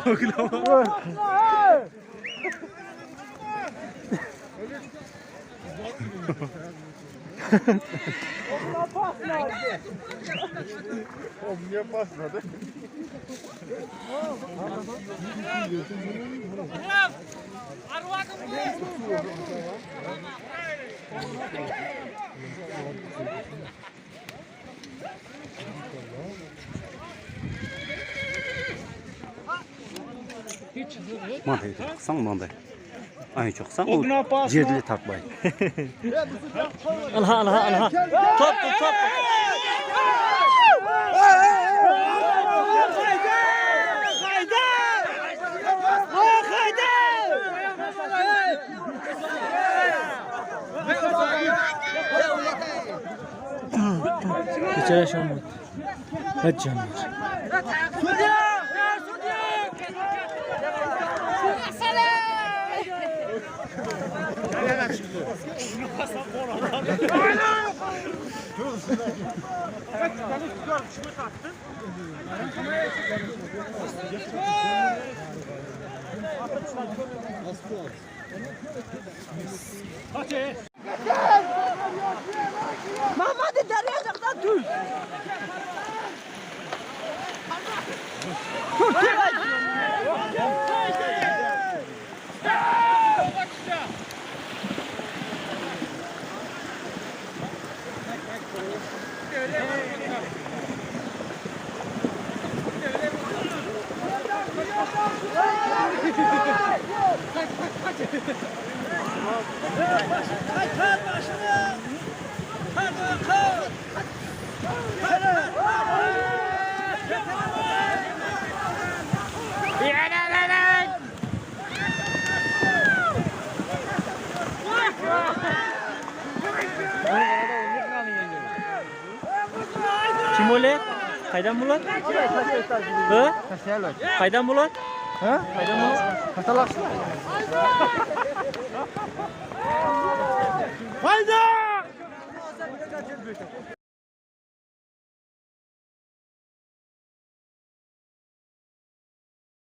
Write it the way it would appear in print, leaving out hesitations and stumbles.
Oklama. Oğlum niye basmadı? Mantayı taksan mantay. Ay çok sen o cirdili takmayı. Alha. Top. Hiç yaşamadı. Hiç canım. Mahmut'u darayacaklar tuz. Kim öyle? Kaydan bulan? Hı? Kaydan bulan? Ha? Kaydan bulan? Katalak. Hayda!